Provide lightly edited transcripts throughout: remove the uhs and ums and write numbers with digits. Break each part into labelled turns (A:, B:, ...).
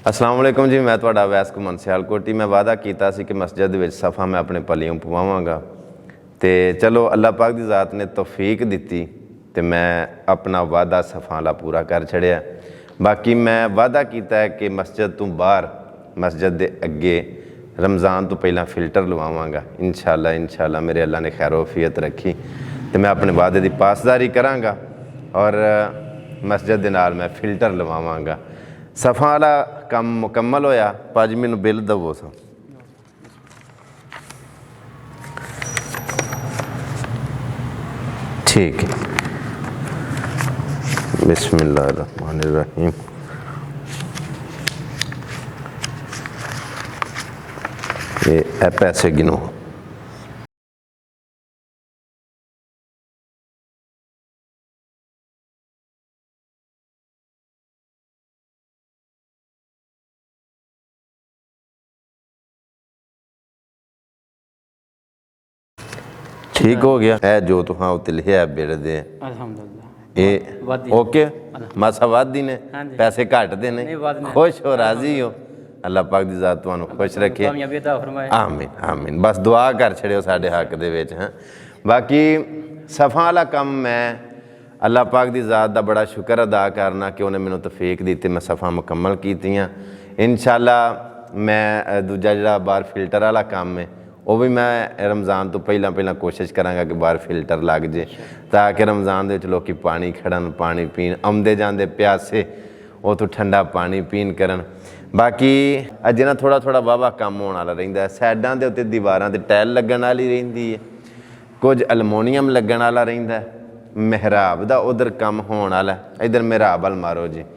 A: अस्सलाम वालेकुम जी, मैं तुहाडा अवैस घुमन सियालकोटी। मैं वादा किया कि मस्जिद विच सफ़ा मैं अपने पलियों पवावांगा तो चलो अल्लाह पाक की ज़ात ने तौफीक दी तो मैं अपना वादा सफ़ा वाला पूरा कर छड़िया। बाकी मैं वादा किया है कि मस्जिद तो बाहर मस्जिद के अगे रमज़ान तो पहला फिल्टर लवावांगा। इंशाअल्लाह मेरे अल्लाह ने खैर वफीयत रखी तो मैं अपने वादे की पासदारी कराँगा और मस्जिद के नाल मैं फिल्टर लवावांगा। सफ़ा वाला काम मुकम्मल होया। भाजी मैनू बिल दवो सो। ठीक है, बिस्मिल्लाहिर्रहमानिर्रहीम। ये पैसे गिनो। ठीक हो गया है जो तुहां उत्ते लिखिया बिल दे अल्हम्दुलिल्लाह। ओके मासा वादी ने पैसे घट दे ने, खुश हो राजी हो। अल्लाह पाक दी ज़ात तुहानू खुश रखे। आमीन आमीन। बस दुआ कर छड़ियो साडे हक दे विच। बाकी सफ़ा वाला काम मैं अल्लाह पाक दी ज़ात दा बड़ा शुक्र अदा करना कि उन्हें मैनू तौफीक दी ते मैं सफ़ा मुकम्मल कीतियां। इंशाअल्लाह मैं दूजा जिहड़ा बाहर फिल्टर वाला काम है वह भी मैं रमज़ान तो पहला कोशिश कराँगा कि बाहर फिल्टर लग जाए ताकि रमज़ान के लोग पानी खड़न, पानी पीन, आमदे जाते प्यासे उतों ठंडा पानी पीन करन। बाकी अजे ना थोड़ा थोड़ा वाहवा कम होने वाला रहिंदा है। साइडां दे उत्ते दीवारां ते टाइल लगन वाली रहिंदी है, कुछ अलमोनीयम लगन वाला रहिंदा है। मेहराब दा उधर काम होने वाला है। इधर मेहराब वाल मारो जी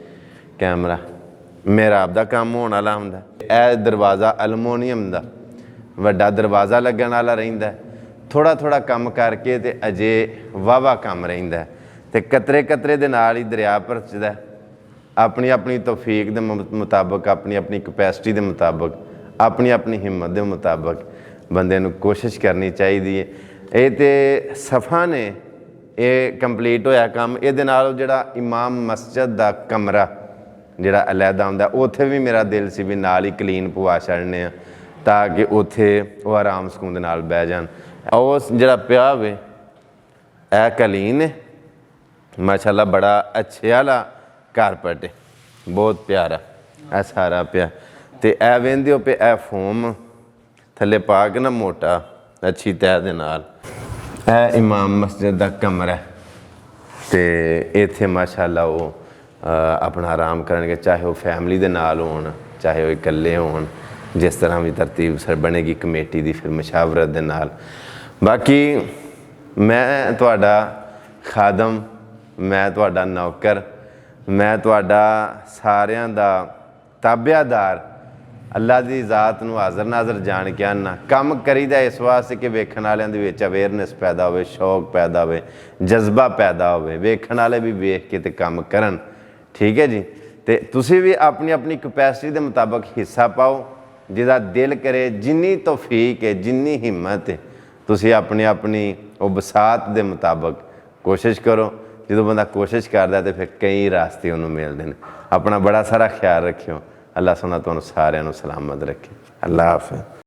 A: कैमरा। मेहराब दा काम होने वाला हुंदा। ए दरवाज़ा अलमोनीयम दा वड्डा दरवाज़ा लगन वाला रहिंदा है। थोड़ा थोड़ा कम करके ते अजे वाहवा कम रहिंदा है ते कतरे कतरे दे नाल ही दरिया भरचदा है। अपनी अपनी तौफीक के मुताबिक, अपनी अपनी कैपेसिटी के मुताबिक, अपनी अपनी हिम्मत के मुताबिक बंदे नूं कोशिश करनी चाहिए है। ये तो सफ़ा ने ये कंप्लीट होया काम। ये जिहड़ा इमाम मस्जिद का कमरा जिहड़ा अलहदा हुंदा उत्थे भी मेरा दिल सी भी नाल ही क्लीन पवा छड़ने ताकि उत्थे वो आराम सकून दे नाल बह जान। उस जिहड़ा पिया वे ए कलीन है माशाअल्लाह, बड़ा अच्छे वाला कारपेट है, बहुत प्यारा ए सारा पिया। तो ए वेंदे हो पे ए फोम थले पा के ना मोटा अच्छी तह दे नाल ए इमाम मस्जिद का कमरा है। तो इत्थे माशाअल्लाह वो अपना आराम करनगे, चाहे वो फैमिली दे नाल होण चाहे वो इकल्ले होण, जिस तरह भी तरतीब सर बनेगी कमेटी की फिर मशावरत दे नाल। बाकी मैं तुहाडा खादम, मैं तुहाडा नौकर, मैं तुहाडा सारियां दा ताबियादार। अल्लाह की ज़ात नूं हाज़र नाज़र जान के आना काम करीदा इस वास्ते कि वेखण वालियां दे विच अवेयरनेस पैदा होवे, शौक पैदा होवे, जज्बा पैदा होवे, वेखण वाले भी वेख के ते काम करन। ठीक है जी। तो तुसीं भी अपनी अपनी कैपेसिटी के मुताबिक हिस्सा पाओ, जिहदा दिल करे, जिन्नी तौफीक है, जिन्नी हिम्मत है, तुसीं अपनी अपनी बसात के मुताबिक कोशिश करो। जो बंदा कोशिश करता तो फिर कई रास्ते उन्होंने मिलते हैं। अपना बड़ा सारा ख्याल रखियो। अल्लाह सोना तुहानूं सारिआं नूं सलामत रखे। अल्लाह हाफ़िज़।